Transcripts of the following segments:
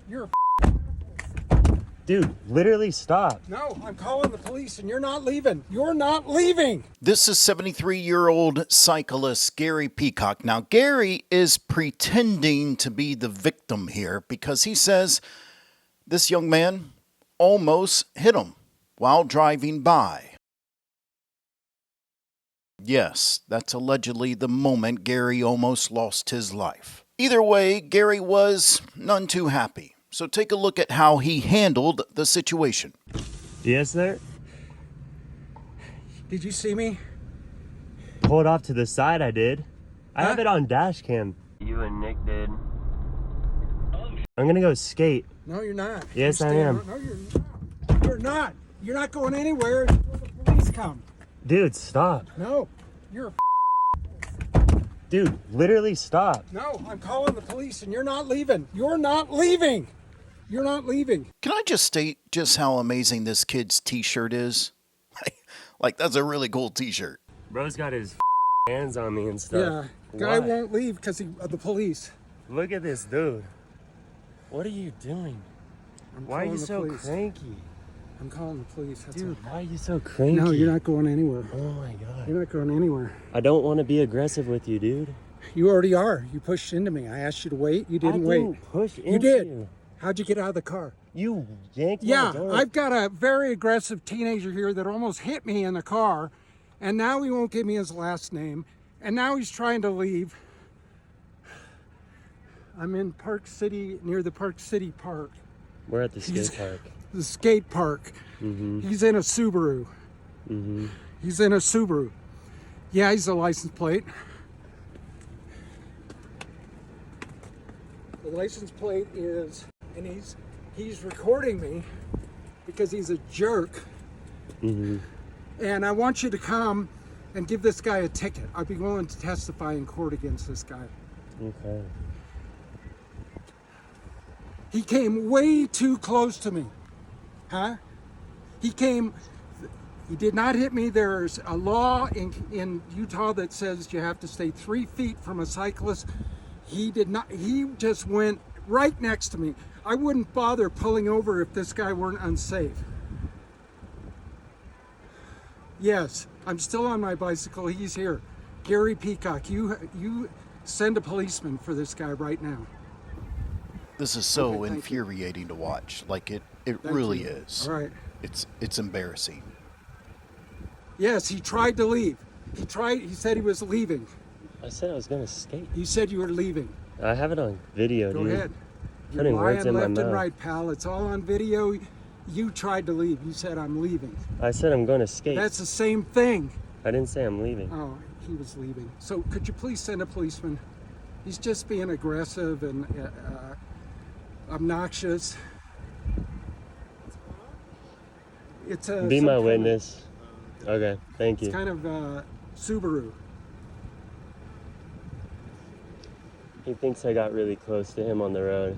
You're a Dude, literally stop. No, I'm calling the police and you're not leaving. You're not leaving. This is 73-year-old cyclist Gary Peacock. Now, Gary is pretending to be the victim here because he says this young man almost hit him while driving by. Yes, that's allegedly the moment Gary almost lost his life. Either way, Gary was none too happy. So take a look at how he handled the situation. Yes, sir. Did you see me? Pulled off to the side, I did. I have it on Dashcam. You and Nick did. I'm gonna go skate. No, you're not. Yes, I am. No, you're not. You're not. You're not going anywhere until the police come. Dude, stop. No, you're a Dude, literally stop. No, I'm calling the police and you're not leaving. You're not leaving. You're not leaving. Can I just state just how amazing this kid's t-shirt is? Like, that's a really cool t-shirt. Bro's got his hands on me and stuff. Yeah, guy Why? won't leave because of the police. Look at this dude. What are you doing? Why are you so cranky? I'm calling the police. That's Dude, all. why are you so cranky? No, you're not going anywhere. Oh my God. You're not going anywhere. I don't want to be aggressive with you, dude. You already are. You pushed into me. I asked you to wait. You didn't wait. I didn't push into You did. you. How'd you get out of the car? You yanked my Yeah, door. I've got a very aggressive teenager here that almost hit me in the car, and now he won't give me his last name, and now he's trying to leave. I'm in Park City, near the Park City Park. We're at the skate park. The skate park. Mm-hmm. He's in a Subaru. Mm-hmm. He's in a Subaru. Yeah, he's a license plate. The license plate is, and he's recording me because he's a jerk. Mm-hmm. And I want you to come and give this guy a ticket. I'd be willing to testify in court against this guy. Okay. He came way too close to me. Huh? He did not hit me. There's a law in Utah that says you have to stay 3 feet from a cyclist. He did not, he just went right next to me. I wouldn't bother pulling over if this guy weren't unsafe. Yes, I'm still on my bicycle. He's here. Gary Peacock, you send a policeman for this guy right now. This is so Okay, infuriating to watch. Like, it really is. All right. It's embarrassing. Yes, he tried to leave. He said he was leaving. I said I was gonna skate. You said you were leaving. I have it on video, Go dude. ahead. You're Putting words lying in my left and mouth. right, pal. It's all on video. You tried to leave. You said I'm leaving. I said I'm gonna skate. That's the same thing. I didn't say I'm leaving. Oh, he was leaving. So could you please send a policeman? He's just being aggressive and obnoxious. It's a Be my witness. Okay, thank you. It's kind of Subaru. He thinks I got really close to him on the road.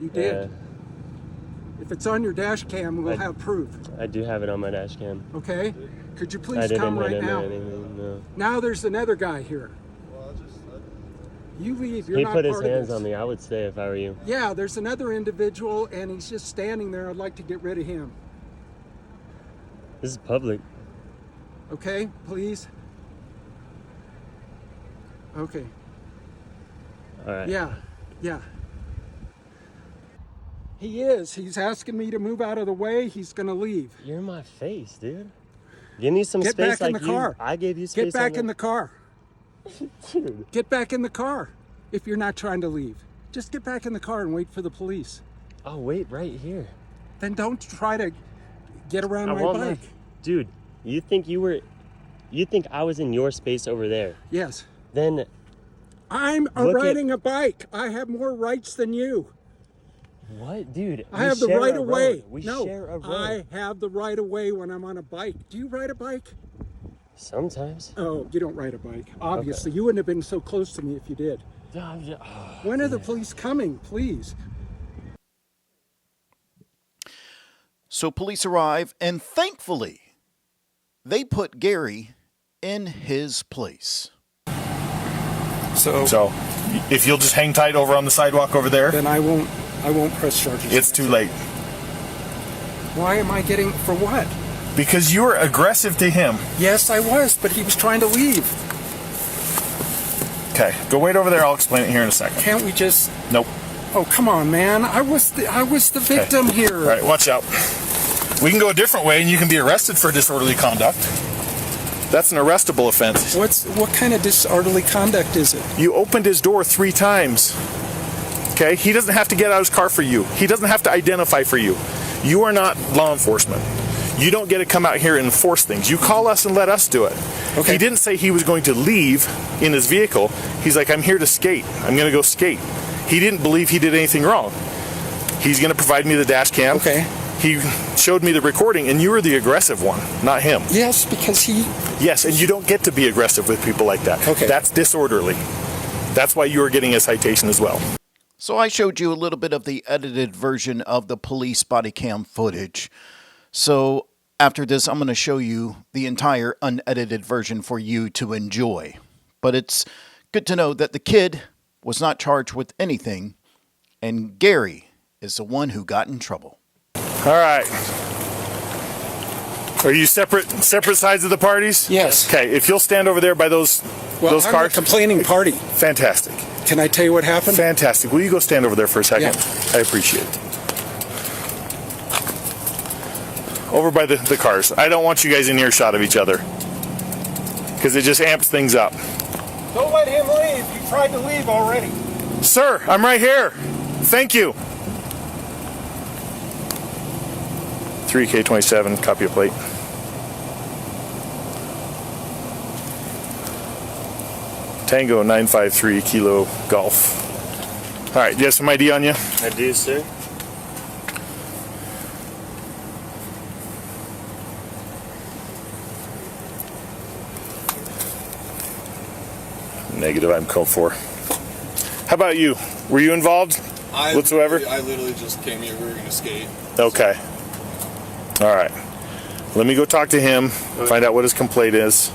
You did. Yeah, If it's on your dash cam, we'll have proof. I do have it on my dash cam. Okay? Could you I please didn't come hit right him now? or anything, no. Now there's another guy here. You leave. You're He not put his part of hands this. on me. I would stay if I were you. Yeah, there's another individual, and he's just standing there. I'd like to get rid of him. This is public. Okay, please. Okay. All right. Yeah, yeah. He is. He's asking me to move out of the way. He's gonna leave. You're in my face, dude. Give me some Get space back in like the car. I gave you space. Get back in the car. Dude. Get back in the car. If you're not trying to leave, just get back in the car and wait for the police. I'll wait right here. Then don't try to get around my won't bike. Dude, you think I was in your space over there? Yes. Then I'm Look at- riding a bike. I have more rights than you. what, dude? I have the right of way. We No, share a road. I have the right of way when I'm on a bike. Do you ride a bike? Sometimes. Oh, you don't ride a bike. Obviously, you wouldn't have been so close to me if you did. When are the police coming, please? So police arrive, and thankfully, they put Gary in his place. So if you'll just hang tight over on the sidewalk over there. Then I won't I won't press charges. It's too late. Why am I getting, for what? Because you were aggressive to him. Yes, I was, but he was trying to leave. Okay, go wait over there. I'll explain it here in a second. Can't we just... Nope. Oh, come on, man. I was the victim here. All right, watch out. We can go a different way, and you can be arrested for disorderly conduct. That's an arrestable offense. What kind of disorderly conduct is it? You opened his door 3 times. Okay? He doesn't have to get out of his car for you. He doesn't have to identify for you. You are not law enforcement. You don't get to come out here and enforce things. You call us and let us do it. Okay. He didn't say he was going to leave in his vehicle. He's like, I'm here to skate. I'm going to go skate. He didn't believe he did anything wrong. He's going to provide me the dash cam. Okay. He showed me the recording, and you were the aggressive one, not him. Yes, because he... Yes, and you don't get to be aggressive with people like that. Okay. That's disorderly. That's why you are getting a citation as well. So I showed you a little bit of the edited version of the police body cam footage. So after this, I'm going to show you the entire unedited version for you to enjoy. But it's good to know that the kid was not charged with anything, and Gary is the one who got in trouble. All right. Are you separate sides of the parties? Yes. Okay, if you'll stand over there by those I'm cars. a complaining party. Fantastic. Can I tell you what happened? Fantastic. Will you go stand over there for a second? Yeah. I appreciate it. Over by the cars. I don't want you guys in earshot of each other, because it just amps things up. Don't let him leave. You tried to leave already. Sir, I'm right here. Thank you. 3K27, copy of plate. Tango 953 Kilo Golf. All right, do you have some ID on you? I do, sir. Negative, I'm code 4. How about you? Were you involved whatsoever? I literally just came here. We were going to skate. Okay. All right. Let me go talk to him, find out what his complaint is,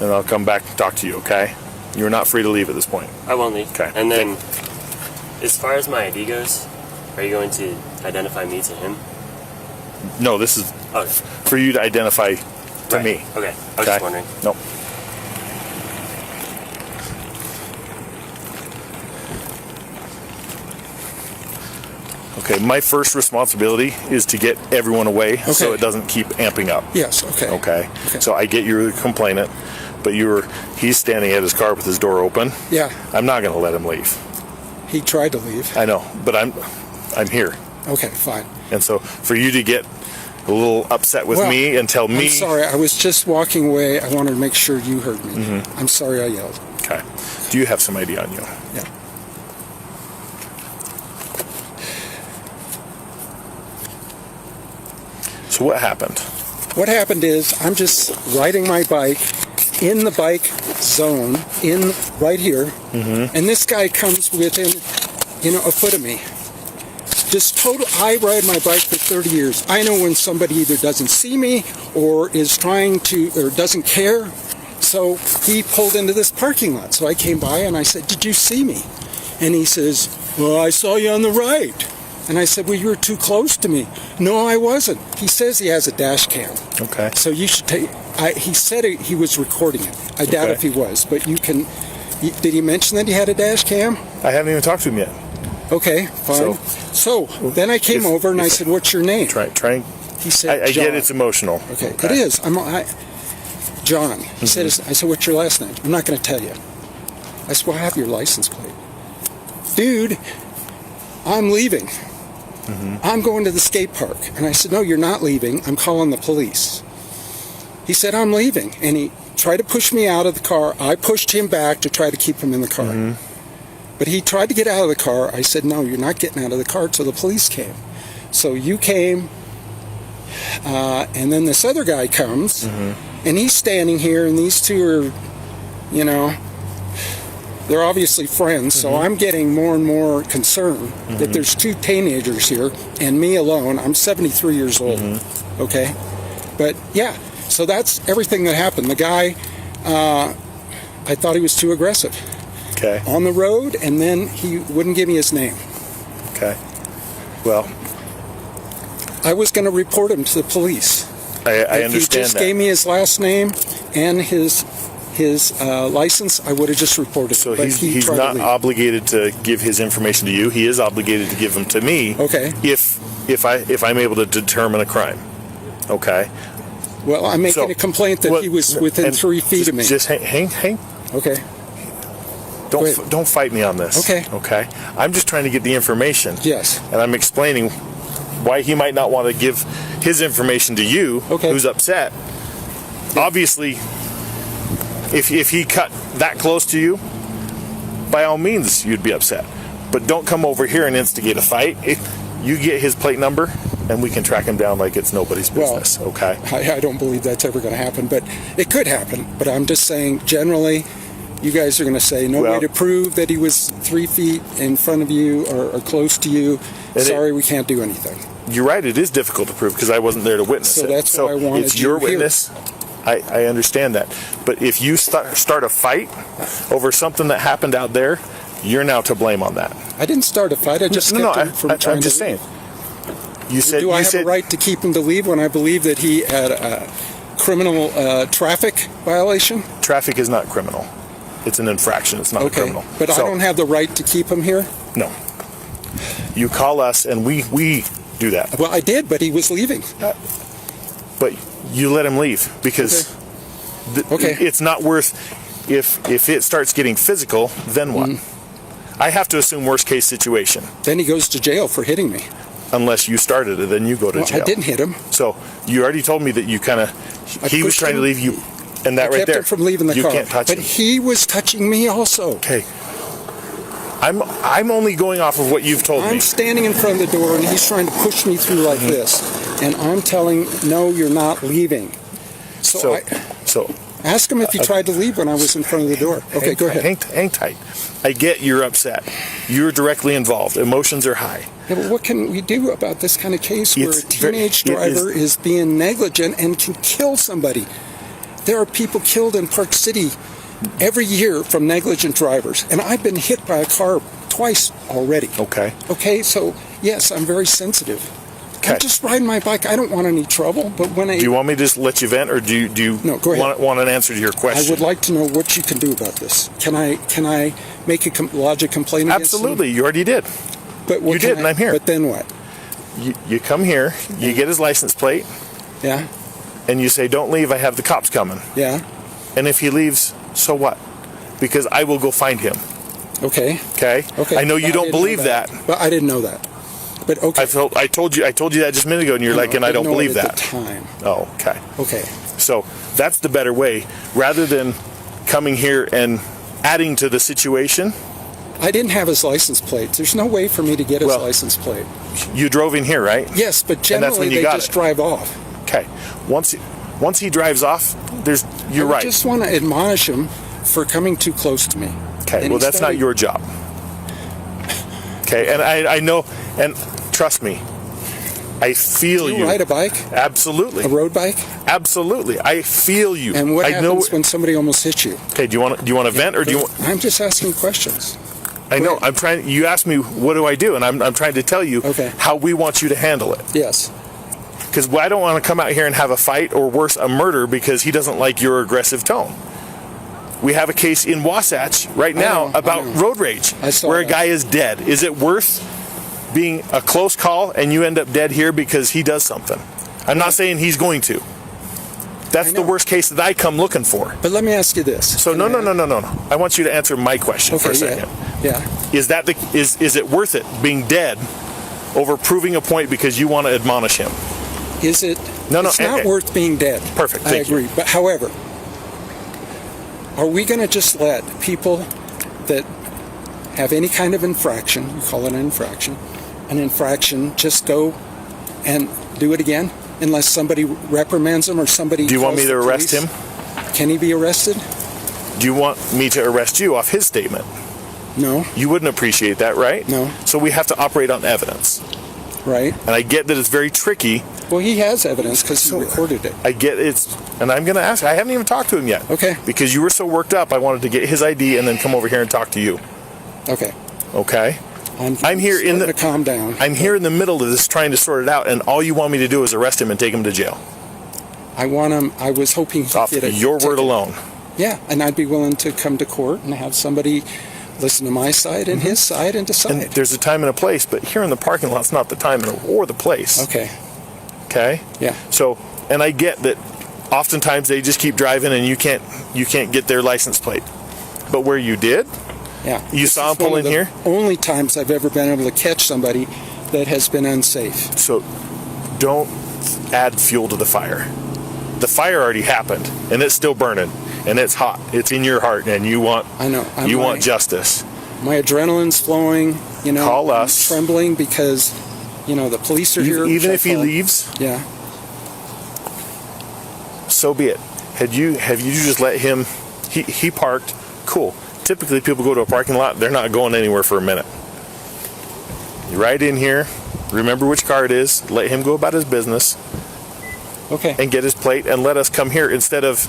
and I'll come back and talk to you, okay? You're not free to leave at this point. I won't leave. Okay. And then, as far as my ID goes, are you going to identify me to him? No, this is Okay. for you to identify to Right. me. Okay. I was just wondering. Nope. Okay, my first responsibility is to get everyone away so Okay. it doesn't keep amping up. Yes, okay. Okay. So I get you're the complainant, but he's standing at his car with his door open. Yeah, I'm not going to let him leave. he tried to leave. I know, but I'm here. Okay, fine. And so for you to get a little upset with Well, me and tell me... I'm sorry. I was just walking away. I wanted to make sure you heard me. Mm-hmm. I'm sorry I yelled. Okay. Do you have some ID on you? Yeah. So what happened? What happened is I'm just riding my bike in the bike zone right here, and this guy comes within, a foot of me. Just total. I ride my bike for 30 years. I know when somebody either doesn't see me or is trying to or doesn't care. So he pulled into this parking lot. So I came by and I said, "Did you see me?" And he says, "Well, I saw you on the right." And I said, "Well, you were too close to me." "No, I wasn't." He says he has a dash cam. Okay. So you should take. He said he was recording it. I doubt Okay. if he was, but you can. Did he mention that he had a dash cam? I haven't even talked to him yet. Okay, fine. So then I came over and I said, "What's your name?" Try. He said, I "John." get it's emotional. Okay, it is. John. He said, "I said, what's your last name?" "I'm not going to tell you." I said, "Well, I have your license plate." "Dude, I'm leaving. I'm going to the skate park." And I said, "No, you're not leaving. I'm calling the police." He said, "I'm leaving." And he tried to push me out of the car. I pushed him back to try to keep him in the car. But he tried to get out of the car. I said, "No, you're not getting out of the car," till the police came. So you came, and then this other guy comes, and he's standing here, and these two are, they're obviously friends, so I'm getting more and more concerned that there's two teenagers here, and me alone. I'm 73 years old, okay? But, yeah, so that's everything that happened. The guy, I thought he was too aggressive. Okay. On the road, and then he wouldn't give me his name. Okay. Well, I was going to report him to the police. I If he understand just that. gave me his last name and his license, I would have just reported So him. But he he's tried to not leave. obligated to give his information to you. He is obligated to give them to me. Okay. If I'm able to determine a crime. Okay. Well, I'm making So, a complaint that what- he was within and 3 feet of me. Just hang. Okay. Go ahead. Don't fight me on this. Okay. Okay. I'm just trying to get the information. Yes. And I'm explaining why he might not want to give his information to you, Okay. who's upset. Obviously, if he cut that close to you, by all means, you'd be upset. But don't come over here and instigate a fight. You get his plate number, and we can track him down like it's nobody's Well, business, okay? I don't believe that's ever going to happen, but it could happen. But I'm just saying, generally, you guys are going to say no Well- way to prove that he was 3 feet in front of you or close to you. And Sorry, we can't do anything. You're right, it is difficult to prove because I wasn't there to witness So it. that's why I wanted it's you your here. witness. I understand that. But if you start a fight over something that happened out there, you're now to blame on that. I didn't start a fight. I just kept him from trying I'm to just leave. saying. You said Do you I have said a right to keep him to leave when I believe that he had a criminal traffic violation? traffic is not criminal. It's an infraction. It's not a Okay, criminal. but I So, don't have the right to keep him here? No. You call us and we do that. Well, I did, but he was leaving. But you let him leave because Okay. it's not worth. If it starts getting physical, then what? I have to assume worst case situation. Then he goes to jail for hitting me. Unless you started it, then you go to Well, jail. I didn't hit him. So you already told me that you kind of. I He was pushed trying to him. leave you, and that I right kept there. him from leaving the you car. can't touch but him. he was touching me also. Okay. I'm only going off of what you've told I'm me. standing in front of the door and he's trying to push me through like this. And I'm telling, no, you're not leaving. So So ask him if he tried to leave when I was in front of the door. Okay, go ahead. Hang tight. I get you're upset. You're directly involved. Emotions are high. Yeah, but what can we do about this kind of case where a It's very- teenage it driver is being negligent and can kill somebody? There are people killed in Park City every year from negligent drivers. And I've been hit by a car twice already. Okay. Okay, so yes, I'm very sensitive. Okay. I'm just riding my bike. I don't want any trouble, but when Do you want me to just let you vent, or do you No, go ahead. want an answer to your I question? would like to know what you can do about this. Can I make a lodge a complaint against him? Absolutely. You already did. But what You can did, and I'm here. But then what? You come here, you get his license plate, Yeah, and you say, "Don't leave. I have the cops coming." yeah, And if he leaves, so what? Because I will go find him. okay, Okay. okay. I know you But don't didn't know believe that. But I didn't know that. But okay. I told you that just a minute ago, and you're like, and I didn't don't know it believe at that. the time. Oh, okay. Okay. So that's the better way, rather than coming here and adding to the situation. I didn't have his license plate. There's no way for me to get his Well- license plate. You drove in here, right? Yes, but And that's generally when you they got just it. drive off. Okay. Once he drives off, you're I right. just want to admonish him for coming too close to me. Okay, And well, he that's not started- your job. Okay, and I know, and trust me, I feel Do you. you ride a bike? Absolutely. A road bike? Absolutely. I feel you. And what I happens when somebody almost hits you? Okay, do you want to vent, or do you want? I'm just asking questions. I know. ahead. I'm trying. You asked me what do I do, and I'm trying to tell you Okay. how we want you to handle it. Yes. Because I don't want to come out here and have a fight, or worse, a murder, because he doesn't like your aggressive tone. We have a case in Wasatch right now know, I about know. road rage, I saw where a that. guy is dead. Is it worth being a close call and you end up dead here because he does something? I'm not saying he's going to. That's I the know. worst case that I come looking for. But let me ask you this. So no. I want you to answer my question for a second. Yeah. Is it worth it being dead over proving a point because you want to admonish him? Is it? No, It's not worth being dead. Perfect, I thank you. agree. But however, are we going to just let people that have any kind of infraction, you call it an infraction, just go and do it again unless somebody reprimands them or somebody? Do you want calls me to the arrest police? him? Can he be arrested? Do you want me to arrest you off his statement? No. You wouldn't appreciate that, right? No. So we have to operate on evidence. Right. And I get that it's very tricky. Well, he has evidence because he recorded it. I get and I'm going to ask. I haven't even talked to him yet. Okay. Because you were so worked up, I wanted to get his ID and then come over here and talk to you. Okay. Okay? I'm here in the to calm down. I'm here in the middle of this trying to sort it out, and all you want me to do is arrest him and take him to jail. I want him. I was hoping he'd Off get a your word ticket. alone. Yeah, and I'd be willing to come to court and have somebody listen to my side and his side and decide. And there's a time and a place, but here in the parking lot's not the time or the place. Okay. Okay? Yeah. So, and I get that oftentimes they just keep driving and you can't get their license plate. But where you did, Yeah. you This saw is him pull one in of the here? Only times I've ever been able to catch somebody that has been unsafe. So don't add fuel to the fire. The fire already happened, and it's still burning, and it's hot. It's in your heart, and you want I know. you want justice. My adrenaline's flowing. You know, Call I'm us. trembling because, the police are here. Even which I if he thought- leaves, Yeah. so be it. Have you just let him? He parked. Cool. Typically, people go to a parking lot. They're not going anywhere for a minute. You're right in here. Remember which car it is. Let him go about his business Okay. and get his plate, and let us come here instead of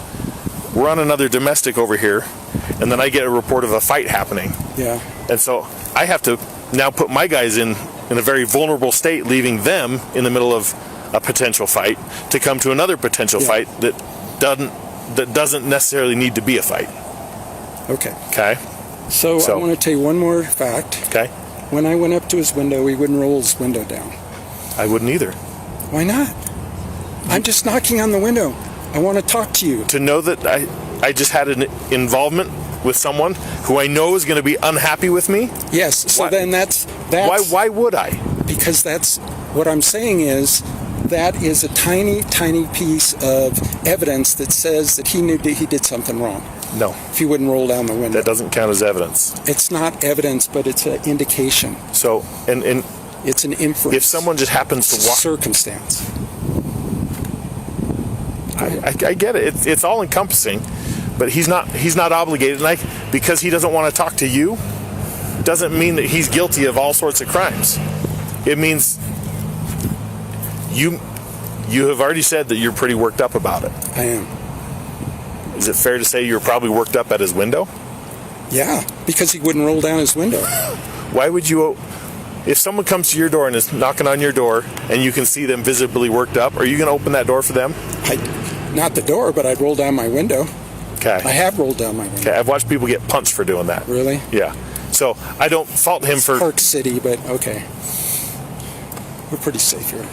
we're on another domestic over here, and then I get a report of a fight happening. Yeah. And so I have to now put my guys in a very vulnerable state, leaving them in the middle of a potential fight to come to another potential Yeah. fight that doesn't necessarily need to be a fight. Okay. Okay? So I want to tell you one more fact. Okay? When I went up to his window, he wouldn't roll his window down. I wouldn't either. Why not? I'm just knocking on the window. I want to talk to you. To know that I just had an involvement with someone who I know is going to be unhappy with me, Yes. So Why- then that's why would I? because that's what I'm saying is that is a tiny, tiny piece of evidence that says that he knew that he did something wrong. No, If he wouldn't roll down the window, that doesn't count as evidence. it's not evidence, but it's an indication. So, and It's an inference. if someone just happens to walk, circumstance. I get it. It's all encompassing, but he's not obligated. And because he doesn't want to talk to you, doesn't mean that he's guilty of all sorts of crimes. It means you have already said that you're pretty worked up about it. I am. Is it fair to say you're probably worked up at his window? Yeah, because he wouldn't roll down his window. Why would you? If someone comes to your door and is knocking on your door and you can see them visibly worked up, are you going to open that door for them? Not the door, but I'd roll down my window. Okay. I have rolled down my window. Okay. I've watched people get punched for doing that. Really? Yeah. So I don't fault him for Park City, but okay. We're pretty safe here.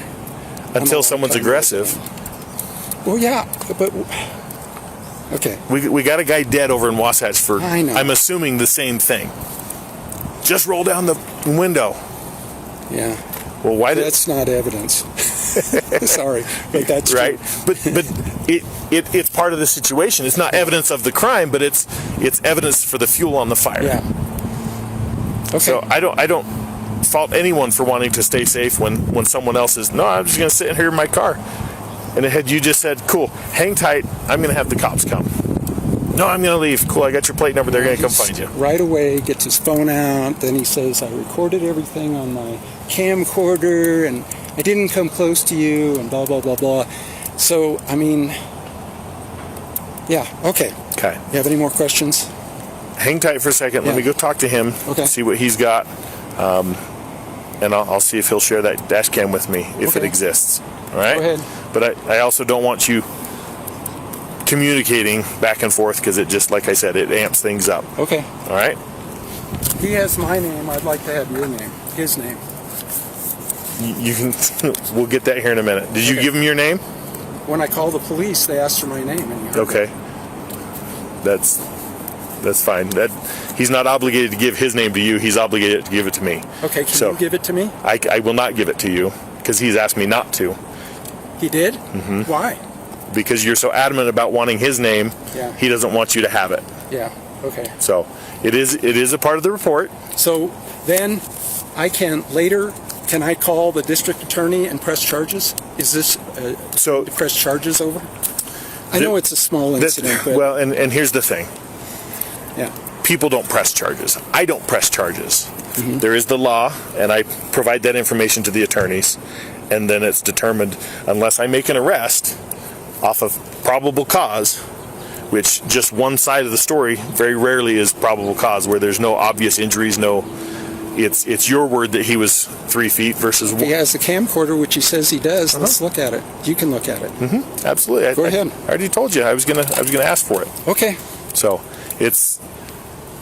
until someone's aggressive. Well, yeah, but okay. We got a guy dead over in Wasatch for, I know. I'm assuming, the same thing. Just roll down the window. Yeah, Well, why did that's not evidence. Sorry, but that's right? true. But it's part of the situation. It's not evidence of the crime, but it's evidence for the fuel on the fire. Yeah. Okay. So I don't fault anyone for wanting to stay safe when someone else is, no, I'm just going to sit here in my car. And had you just said, cool, hang tight, I'm going to have the cops come. No, I'm going to leave. Cool, I got your plate number. They're going to come find you. Right away, gets his phone out. Then he says, I recorded everything on my camcorder, and I didn't come close to you, and blah, blah, blah, blah. So, I mean, yeah, okay. Okay. You have any more questions? Hang tight for a second. Let Yeah. me go talk to him, Okay. see what he's got. And I'll see if he'll share that dash cam with me if it Okay. exists. All right? Go ahead. But I also don't want you communicating back and forth because it just, like I said, it amps things up. Okay. All right? He has my name. I'd like to have your name. His name. You can. We'll get that here in a minute. Did you Okay. give him your name? When I called the police, they asked for my name. And he heard it. Okay. That's fine. He's not obligated to give his name to you. He's obligated to give it to me. Okay, can So- you give it to me? I will not give it to you because he's asked me not to. He did? Mm-hmm. Why? Because you're so adamant about wanting his name, Yeah. he doesn't want you to have it. Yeah, okay. So it is a part of the report. So then I can I call the district attorney and press charges? Is this So to press charges over? I know it's a small incident, but well, and here's the thing. yeah. People don't press charges. I don't press charges. Mm-hmm. There is the law, and I provide that information to the attorneys, and then it's determined unless I make an arrest off of probable cause, which just one side of the story very rarely is probable cause, where there's no obvious injuries, no it's your word that he was 3 feet versus He has a camcorder, which he says he does. Let's look at it. You can look at it. Absolutely. Go ahead. I already told you I was gonna ask for it. Okay. So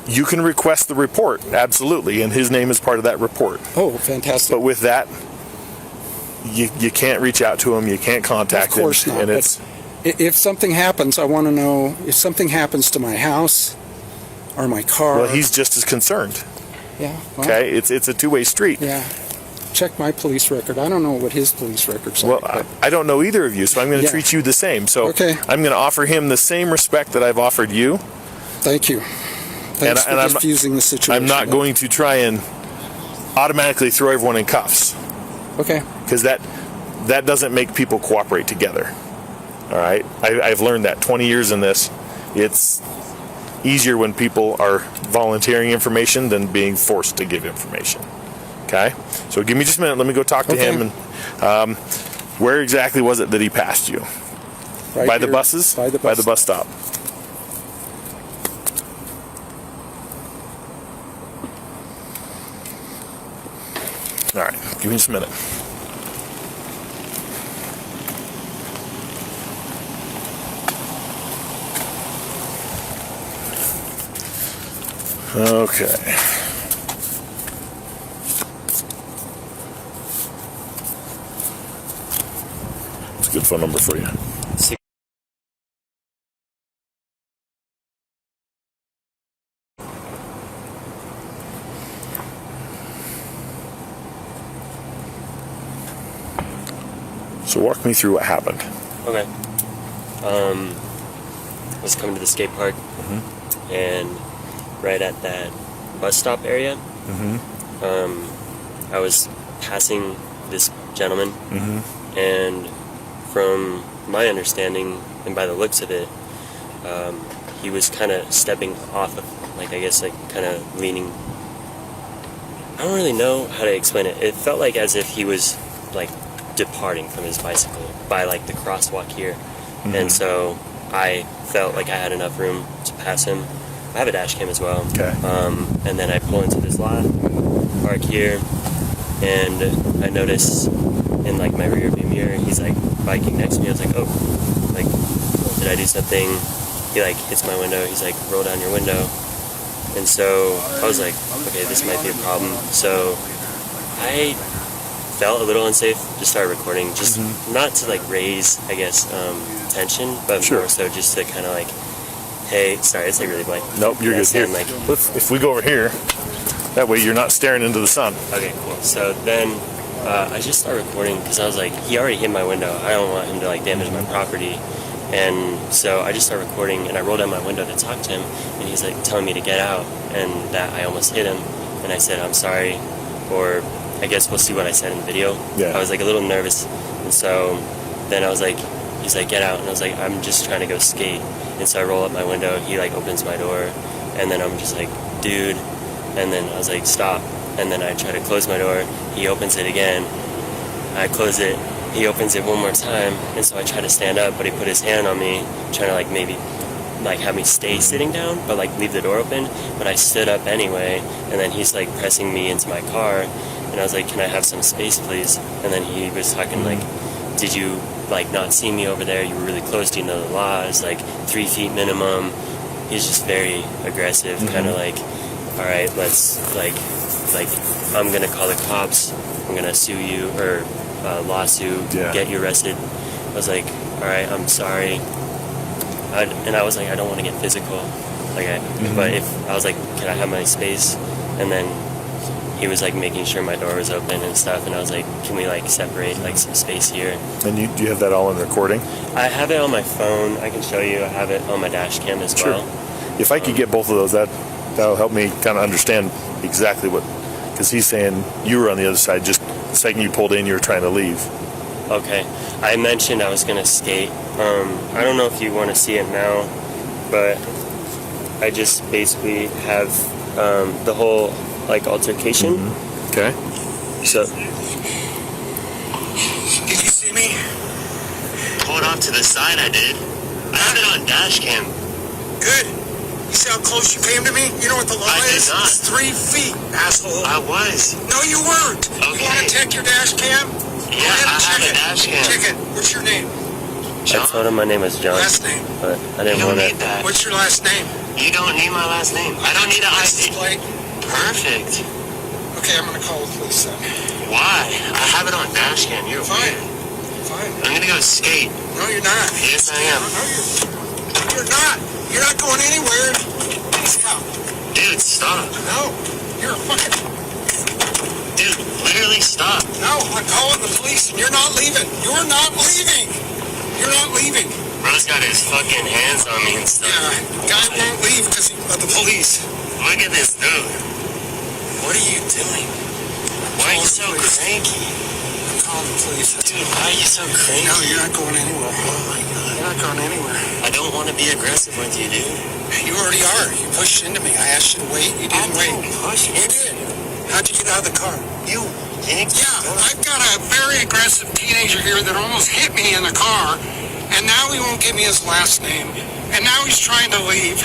you can request the report, absolutely, and his name is part of that report. Oh, fantastic. But with that, you can't reach out to him, you can't contact him. Of course not. And it's If something happens, I want to know if something happens to my house or my car. well, he's just as concerned. Yeah. Well, Okay, it's a two-way street. Yeah. Check my police record. I don't know what his police record's Well, like. I don't know either of you, so I'm going to Yeah. treat you the same. So Okay. I'm going to offer him the same respect that I've offered you. Thank you. Thanks for I'm- diffusing the situation. I'm not going to try and automatically throw everyone in cuffs, Okay. because that doesn't make people cooperate together. All right, I've learned that 20 years in this. It's easier when people are volunteering information than being forced to give information. Okay, so give me just a minute. Let me go talk to Okay. him. And where exactly was it that he passed you? Right By the here. buses? By the By the bus stop. All right, give me just a minute. Okay. It's a good phone number for you. So walk me through what happened. Okay. I was coming to the skate park, and right at that bus stop area, I was passing this gentleman, and from my understanding and by the looks of it, he was kind of stepping off of, like, I guess, like, kind of leaning. I don't really know how to explain it. It felt like as if he was, like, departing from his bicycle by, like, the crosswalk here. And so I felt like I had enough room to pass him. I have a dash cam as well. Okay. And then I pull into this lot, park here, and I notice in, like, my rear view mirror, he's, like, biking next to me. I was like, oh, like, did I do something? He, like, hits my window. He's like, roll down your window. And so I was like, okay, this might be a problem. So I felt a little unsafe, just started recording, just not to, like, raise, I guess, tension, but Sure. more so just to kind of, like, hey, sorry, it's, like, really blank. Nope, you're good. Here, Like, if we go over here, that way you're not staring into the sun. okay, cool. So then I just started recording because I was like, he already hit my window. I don't want him to, like, damage my property. And so I just started recording, and I rolled down my window to talk to him, and he's, like, telling me to get out, and that I almost hit him. And I said, I'm sorry, or I guess we'll see what I said in the video. Yeah. I was, like, a little nervous. And so then I was like, he's like, get out. And I was like, I'm just trying to go skate. And so I roll up my window. He, like, opens my door. And then I'm just like, dude. And then I was like, stop. And then I try to close my door. He opens it again. I close it. He opens it one more time. And so I try to stand up, but he put his hand on me, trying to, like, maybe, like, have me stay sitting down, but, like, leave the door open. But I stood up anyway. And then he's, like, pressing me into my car. And I was like, can I have some space, please? And then he was talking, like, did you, like, not see me over there? You were really close to, you know, the laws, like, 3 feet minimum. He's just very aggressive, kind of like, all right, let's, like, I'm going to call the cops. I'm going to sue you, or lawsuit, get you arrested. I was like, all right, I'm sorry. And I was like, I don't want to get physical. Like, but if I was like, can I have my space? And then he was, like, making sure my door was open and stuff, and I was like, can we, like, separate, like, some space here? And do you have that all in recording? I have it on my phone. I can show you. I have it on my dash cam as well. If I could get both of those, that'll help me kind of understand exactly what, because he's saying you were on the other side. Just the second you pulled in, you were trying to leave. Okay. I mentioned I was going to skate. I don't know if you want to see it now, but I just basically have the whole, like, altercation. Okay. So, can you see me? Pulled off to the side, I did. I have it on dash cam. Good. see how close you came to me? You know what the law I did is? not. It's 3 feet, asshole. I was. No, you weren't. Okay. You want to check your dash cam? Yeah, I have a dash cam. Check it. What's your name? I told him my name was John. Last name. But I didn't want to. that. What's your last name? You don't need my last name. I don't need an License ID. plate. Perfect. Okay, I'm gonna call the police then. Why? I have it on Dashcam. You're Fine. weird. Fine. I'm gonna go skate. No, you're not. Yes, I am. No, you're not. You're not going anywhere. Please come. Dude, stop. No. You're a fucking... Dude, literally stop. No, I'm calling the police and you're not leaving. You're not leaving. You're not leaving. Bro's got his fucking hands on me and stuff. Yeah, guy won't leave because of the police. Look at this dude. What are you doing? Why are you so cranky? I'm calling the police. Dude, why are you so cranky? No, you're not going anywhere. Oh my god. You're not going anywhere. I don't want to be aggressive with you, dude. You already are. You pushed into me. I asked you to wait. You didn't wait. Push You did. How'd you get out of the car? You yank. Yeah, I've got a very aggressive teenager here that almost hit me in the car, and now he won't give me his last name, and now he's trying to leave.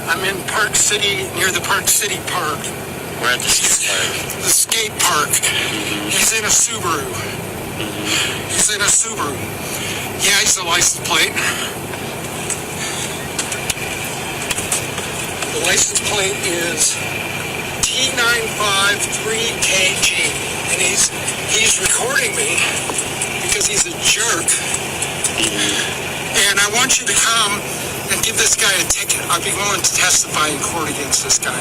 I'm in Park City, near the Park City Park. We're at the skate park. The skate park. He's in a Subaru. He's in a Subaru. Yeah, he's a license plate. The license plate is T953KG, and he's recording me because he's a jerk. And I want you to come and give this guy a ticket. I'd be willing to testify in court against this guy.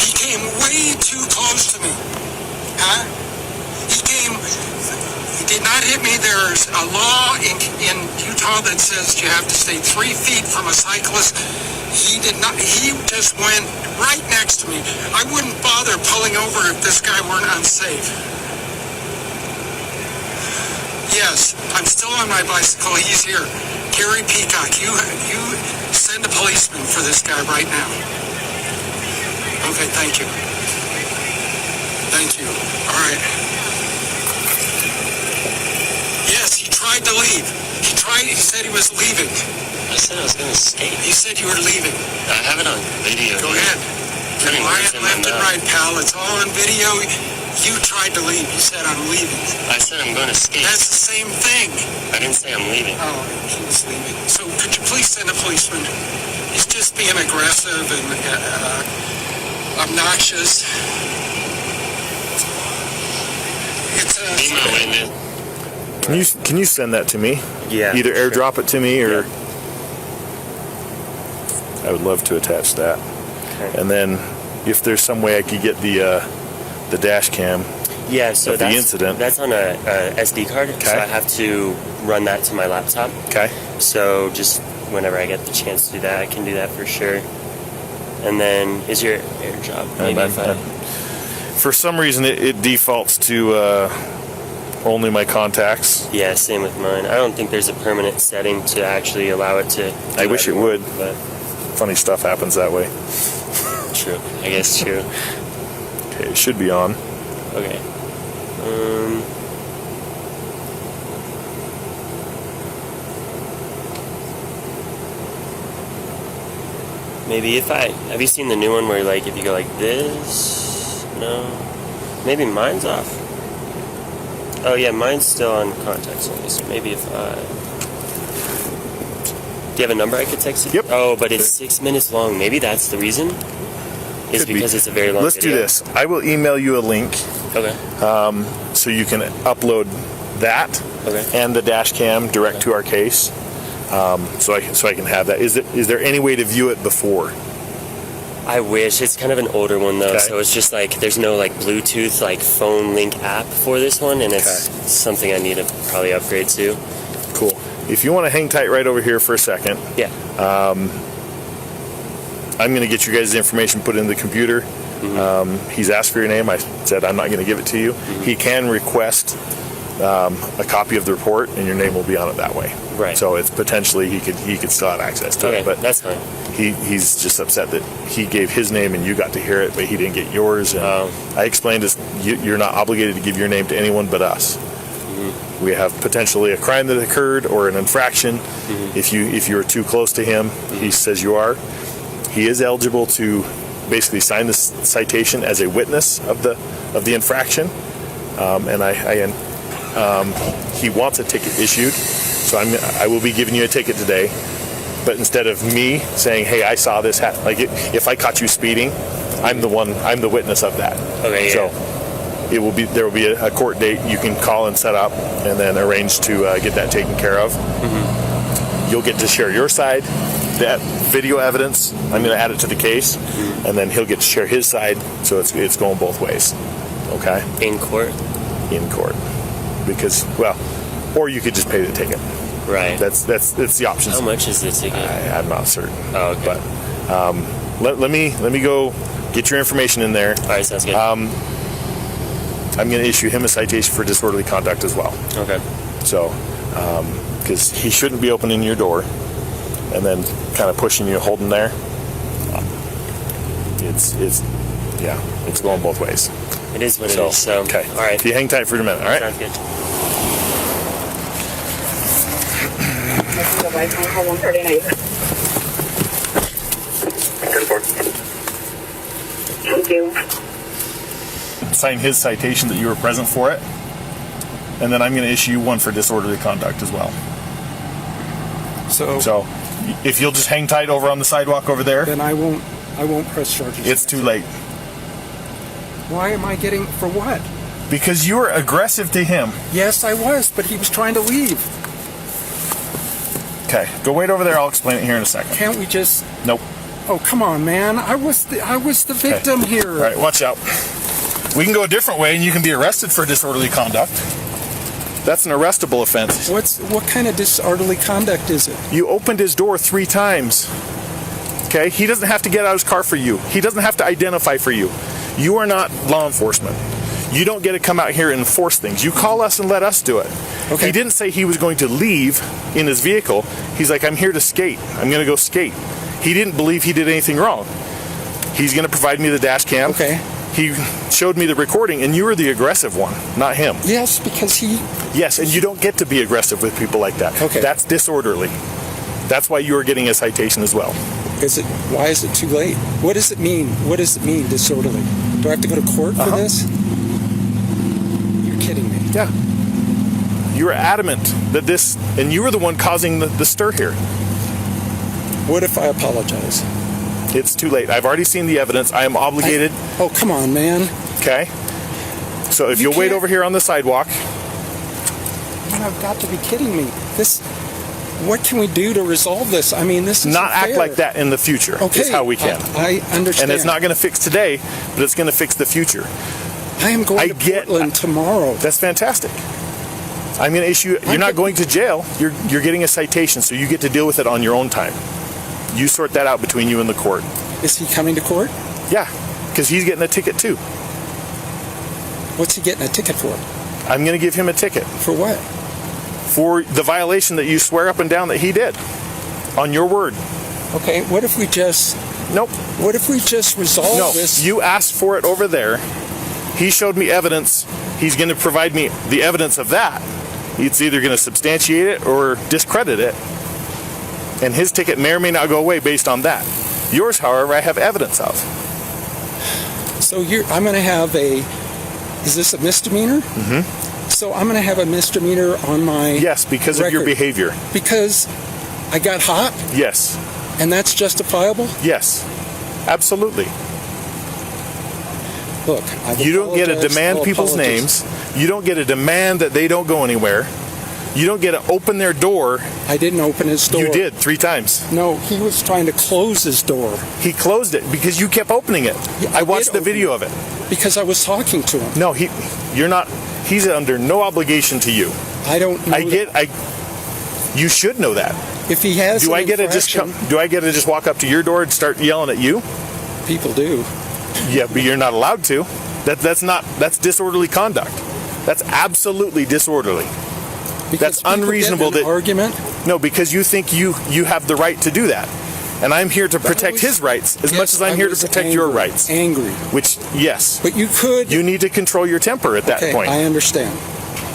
He came way too close to me. Huh? He did not hit me. There's a law in Utah that says you have to stay 3 feet from a cyclist. He did not. He just went right next to me. I wouldn't bother pulling over if this guy weren't unsafe. Yes, I'm still on my bicycle. He's here. Gary Peacock, you send a policeman for this guy right now. Okay, thank you. Thank you. All right. Yes, he tried to leave. He said he was leaving. I said I was gonna skate. He said you were leaving. I have it on video. Go dude. ahead. Putting words in my Left and mouth. right, pal. It's all on video. You tried to leave. You said I'm leaving. I said I'm going to skate. That's the same thing. I didn't say I'm leaving. Oh, he was leaving. So could you please send a policeman? He's just being aggressive and obnoxious. It's Be my witness. Can you send that to me? Yeah. Either sure. airdrop it to me or Yeah. I would love to attach that. Okay. And then if there's some way I could get the dash cam Yeah, so of the that's, incident. that's on a SD card, so Okay. I have to run that to my laptop. Okay. So just whenever I get the chance to do that, I can do that for sure. And then, is your AirDrop? Maybe if I... For some reason it defaults to only my contacts. Yeah, same with mine. I don't think there's a permanent setting to actually allow it to... I wish it would. But Funny stuff happens that way. true. I guess true. Okay, it should be on. Okay. Maybe if I... Have you seen the new one where, like, if you go like this? No. Maybe mine's off. Oh, yeah, mine's still on contacts only, so maybe if I... Do you have a number I could text you? Yep. Oh, but it's 6 minutes long. Maybe that's the reason? Is Could be. because it's a very long Let's video. do this. I will email you a link Okay. so you can upload that Okay. and the dash cam direct to our case. So I can have that. Is there any way to view it before? I wish. It's kind of an older one though, Okay. so it's just like there's no like Bluetooth like phone link app for this one, and it's something I need to probably upgrade to. Cool. If you want to hang tight right over here for a second, Yeah. I'm going to get you guys' information put in the computer. He's asked for your name. I said I'm not going to give it to you. He can request a copy of the report, and your name will be on it that way. Right. So it's potentially he could still have access to Okay, it, but that's fine. he's just upset that he gave his name and you got to hear it, but he didn't get yours. And I explained this: you're not obligated to give your name to anyone but us. We have potentially a crime that occurred or an infraction. If you are too close to him, he says you are. He is eligible to basically sign this citation as a witness of the infraction, he wants a ticket issued. So I will be giving you a ticket today. But instead of me saying, "Hey, I saw this happen," like if I caught you speeding, I'm the witness of that. Okay. So there will be a court date you can call and set up, and then arrange to get that taken care of. You'll get to share your side. That video evidence, I'm going to add it to the case, and then he'll get to share his side. So it's going both ways. Okay. In court. In court, because or you could just pay the ticket. Right. That's the options. How much is the ticket? I'm not certain. Oh, okay. But let me go get your information in there. All right, sounds good. I'm going to issue him a citation for disorderly conduct as well. Okay. So, because he shouldn't be opening your door and then kind of pushing you, holding there. It's going both ways. It is what it is. So, okay. All right. If you hang tight for a minute, all right? Sounds good. Thank you. Sign his citation that you were present for it, and then I'm going to issue you one for disorderly conduct as well. So if you'll just hang tight over on the sidewalk over there, then I won't press charges. it's too late. Why am I getting, for what? Because you were aggressive to him. Yes, I was, but he was trying to leave. Okay, go wait over there. I'll explain it here in a second. Can't we just? Nope. Oh, come on, man! I was the victim here. All right, watch out. We can go a different way, and you can be arrested for disorderly conduct. That's an arrestable offense. What kind of disorderly conduct is it? You opened his door 3 times. Okay, he doesn't have to get out of his car for you. He doesn't have to identify for you. You are not law enforcement. You don't get to come out here and enforce things. You call us and let us do it. Okay. He didn't say he was going to leave in his vehicle. He's like, I'm here to skate. I'm going to go skate. He didn't believe he did anything wrong. He's going to provide me the dash cam. Okay. He showed me the recording, and you were the aggressive one, not him. Yes, because he... Yes, and you don't get to be aggressive with people like that. Okay. That's disorderly. That's why you are getting a citation as well. Why is it too late? What does it mean? What does it mean, disorderly? Do I have to go to court for this? You're kidding me. Yeah. You were adamant that this, and you were the one causing the stir here. What if I apologize? It's too late. I've already seen the evidence. I am obligated. Oh, come on, man. Okay. So if you'll wait can't- over here on the sidewalk. You've got to be kidding me. What can we do to resolve this? I mean, this is Not act like that in the future is how we can. I understand. And it's not going to fix today, but it's going to fix the future. I am going to Portland tomorrow. That's fantastic. I'm going to issue. You're not going to jail. You're getting a citation, so you get to deal with it on your own time. You sort that out between you and the court. Is he coming to court? Yeah, because he's getting a ticket too. What's he getting a ticket for? I'm going to give him a ticket. For what? For the violation that you swear up and down that he did. On your word. Okay, what if we just... Nope. What if we just resolve this? No, you asked for it over there. He showed me evidence. He's going to provide me the evidence of that. It's either going to substantiate it or discredit it. And his ticket may or may not go away based on that. Yours, however, I have evidence of. So I'm going to have is this a misdemeanor? Mm-hmm. So I'm going to have a misdemeanor on my Yes, because record. of your behavior. Because I got hot? Yes. And that's justifiable? Yes. Absolutely. Look, you don't get to demand people's names. You don't get to demand that they don't go anywhere. You don't get to open their door. I didn't open his door. You did 3 times. No, he was trying to close his door. He closed it because you kept opening it. Yeah, I watched the video of it. Because I was talking to him. No, you're not. He's under no obligation to you. I don't know. You should know that. If he has Do I get to just walk up to your door and start yelling at you? People do. Yeah, but you're not allowed to. That's disorderly conduct. That's absolutely disorderly. Because that's unreasonable. That argument? No, because you think you have the right to do that, and I'm here to protect his rights as much as I'm here to protect your rights. Angry. Which, yes. But you could. You need to control your temper at that point. I understand.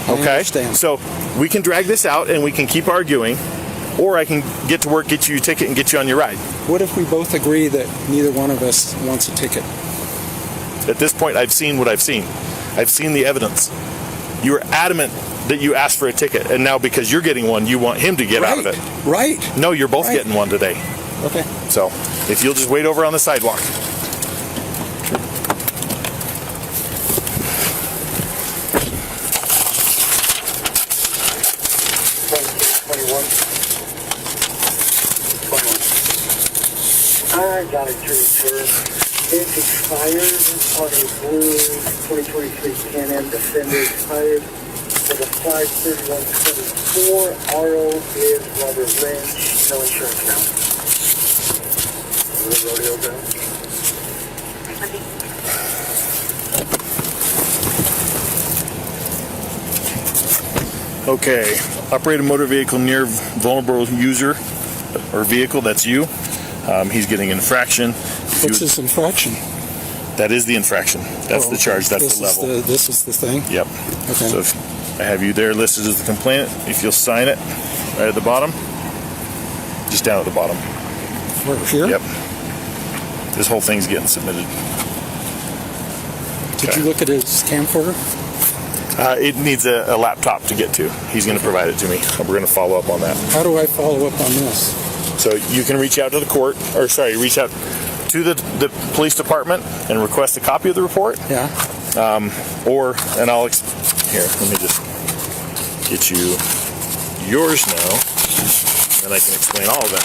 Okay? understand. So we can drag this out and we can keep arguing, or I can get to work, get you a ticket, and get you on your ride. What if we both agree that neither one of us wants a ticket? At this point, I've seen what I've seen. I've seen the evidence. You were adamant that you asked for a ticket, and now because you're getting one, you want him to get out of it. Right. No, you're both Right. getting one today. Okay. So if you'll just wait over on the sidewalk. I got it through, sir. It expired on a blue 2023 Can-Am Defender expired with a 53124. RO is rubber wrench, no insurance now. The rodeo ground. Okay, operate a motor vehicle near vulnerable user or vehicle, that's you. He's getting an infraction. What's this infraction? That is the infraction. That's the charge, that's the level. This is the thing? Yep. Okay. So if I have you there listed as the complainant, if you'll sign it right at the bottom, just down at the bottom. Where, here? Yep. This whole thing's getting submitted. Did Okay. you look at his camcorder? It needs a laptop to get to. He's going to provide it to me. We're going to follow up on that. How do I follow up on this? So you can reach out to the court, or sorry, reach out to the police department and request a copy of the report. Yeah. And I'll here. Let me just get you yours now, and I can explain all of it.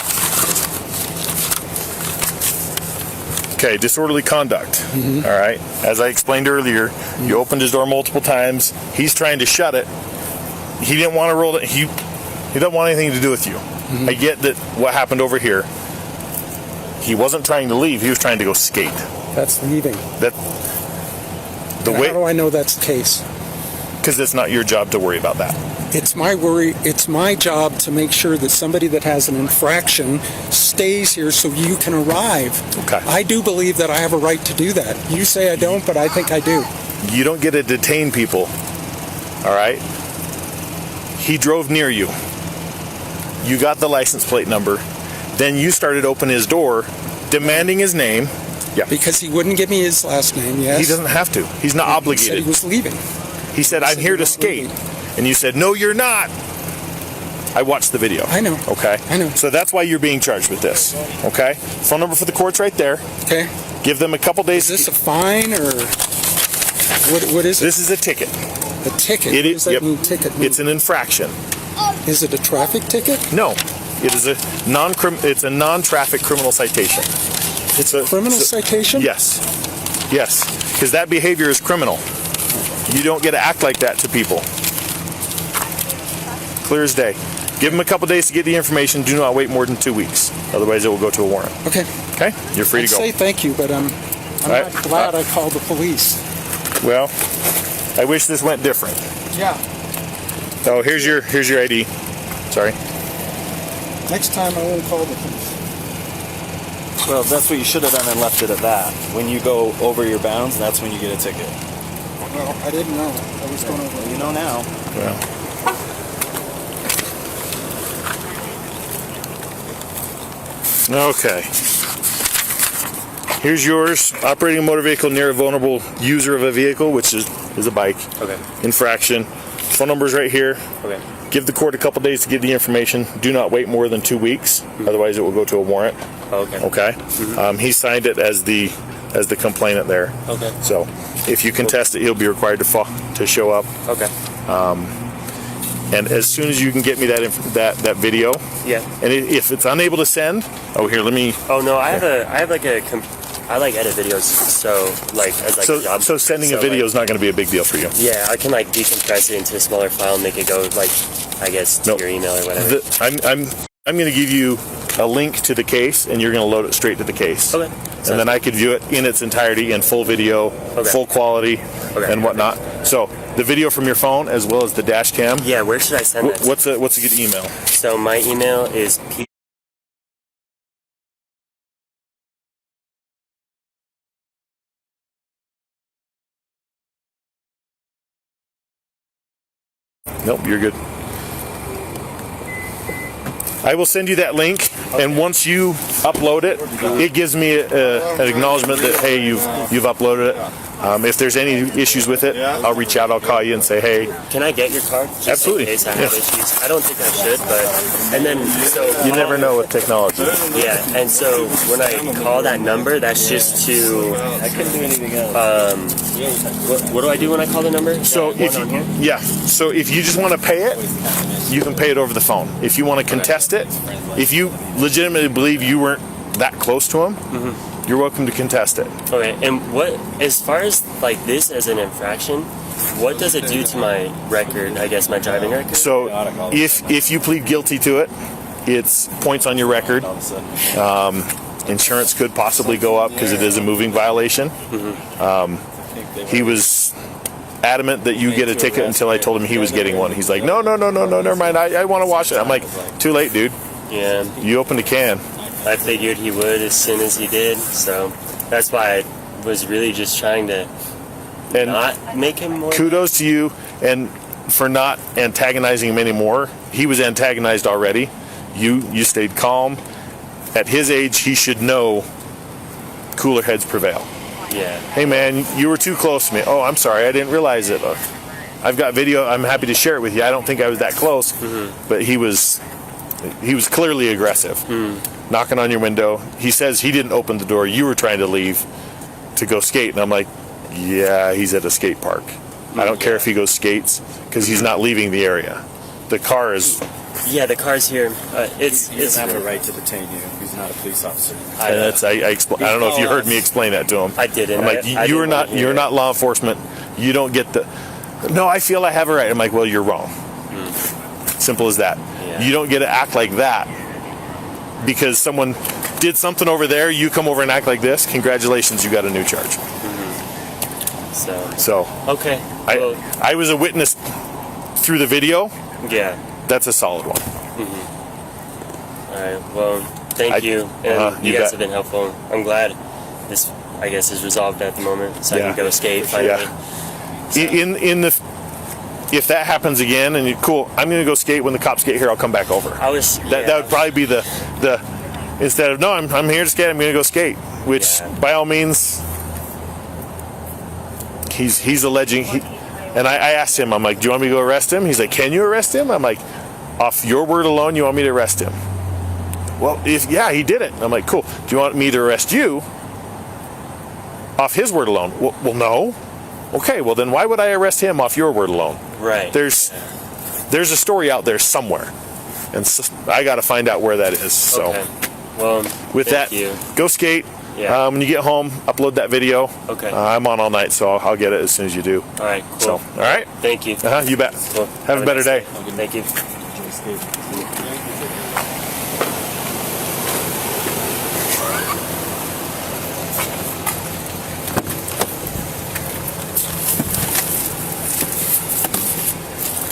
Okay, disorderly conduct. All right. As I explained earlier, you opened his door multiple times. He's trying to shut it. He didn't want to roll it. He doesn't want anything to do with you. I get that what happened over here. He wasn't trying to leave. He was trying to go skate. That's leaving. That the How way do I know that's the case? because it's not your job to worry about that. It's my worry. It's my job to make sure that somebody that has an infraction stays here so you can arrive. Okay. I do believe that I have a right to do that. You say I don't, but I think I do. You don't get to detain people. All right? He drove near you. You got the license plate number. Then you started opening his door, demanding his name. Yeah. Because he wouldn't give me his last name, yes. He doesn't have to. He's not He said obligated. he was leaving. He said, I'm said here he to was skate. leaving. And you said, no, you're not. I watched the video. I know. Okay? I know. So that's why you're being charged with this. Okay? Phone number for the court's right there. Okay. Give them a couple days. Is this a fine or what is it? This is a ticket. A ticket? It What is. does that Yep. mean, ticket mean? It's an infraction. Is it a traffic ticket? No, it is It's a non-traffic criminal citation. It's a Criminal citation? Yes, yes, because that behavior is criminal. You don't get to act like that to people. Clear as day. Give them a couple days to get the information. Do not wait more than 2 weeks. Otherwise, it will go to a warrant. Okay. Okay? You're free I'd to go. say thank you, but I'm right. not glad I called the police. Well, I wish this went different. Yeah. Oh, here's your ID. Sorry. Next time I won't call the police. Well, that's what you should have done and left it at that. When you go over your bounds, that's when you get a ticket. Well, I didn't know. I was going over. You know now. Well. Okay. Here's yours. Operating a motor vehicle near a vulnerable user of a vehicle, which is a bike. Okay. Infraction. Phone number's right here. Okay. Give the court a couple days to get the information. Do not wait more than 2 weeks. Otherwise, it will go to a warrant. Okay. Okay. He signed it as the complainant there. Okay. So, if you contest it, he'll be required to show up. Okay. And as soon as you can get me that video, Yeah. and if it's unable to send, here, let me. Oh no, I like edit videos, so like as like jobs. So sending a video is not going to be a big deal for you. Yeah, I can like decompress it into a smaller file and make it go like, I guess, to your email or whatever. I'm going to give you a link to the case, and you're going to load it straight to the case. Okay. And then I could view it in its entirety in full video, full quality, and whatnot. So the video from your phone as well as the dash cam. Yeah, where should I send that? What's a good email? So my email is Nope, you're good. I will send you that link, and once you upload it, it gives me an acknowledgement that, hey, you've uploaded it. If there's any issues with it, I'll reach out, I'll call you and say, hey. Can I get your card? Just Absolutely. In case I have issues. I don't think I should, but, and then, so. You never know with technology. Yeah, and so when I call that number, that's just to. I couldn't do anything else. What do I do when I call the number? So if so if you just want to pay it, you can pay it over the phone. If you want to contest it, if you legitimately believe you weren't that close to him, you're welcome to contest it. Okay, and what, as far as like this as an infraction, what does it do to my record? I guess my driving record. So if you plead guilty to it, it's points on your record. Insurance could possibly go up because it is a moving violation. He was adamant that you get a ticket until I told him he was getting one. He's like, no, never mind. I want to watch it. I'm like, too late, dude. Yeah. You opened a can. I figured he would as soon as he did, so that's why I was really just trying to not make him more. Kudos to you and for not antagonizing him anymore. He was antagonized already. You stayed calm. At his age, he should know cooler heads prevail. Yeah. Hey man, you were too close to me. Oh, I'm sorry, I didn't realize it. I've got video. I'm happy to share it with you. I don't think I was that close, but he was clearly aggressive, knocking on your window. He says he didn't open the door. You were trying to leave to go skate, and I'm like, yeah, he's at a skate park. I don't care if he goes skates because he's not leaving the area. The car is. Yeah, the car's here. He doesn't have a right to detain you. He's not a police officer. I don't know if you heard me explain that to him. I didn't. I'm like, you're not law enforcement. You don't get the. No, I feel I have a right. I'm like, well, you're wrong. Simple as that. Yeah. You don't get to act like that because someone did something over there. You come over and act like this. Congratulations, you got a new charge. So. Okay. Well, I was a witness through the video. Yeah. That's a solid one. All right. Well, thank you, and you guys have been helpful. I'm glad this, I guess, is resolved at the moment, so I can go skate finally. Yeah. If that happens again, and cool, I'm gonna go skate. When the cops get here, I'll come back over. That would probably be the instead of no, I'm here to skate. I'm gonna go skate. Which by all means, he's alleging. And I asked him, I'm like, do you want me to go arrest him? He's like, can you arrest him? I'm like, off your word alone, you want me to arrest him? Well, he did it. I'm like, cool. Do you want me to arrest you off his word alone? Well, no. Okay, well then why would I arrest him off your word alone? Right. There's a story out there somewhere, and so I got to find out where that is. So, well, with that, go skate. Yeah. When you get home, upload that video. Okay. I'm on all night, so I'll get it as soon as you do. All right, cool. So, all right. Thank you. You bet. Cool. Have a better day. Thank you.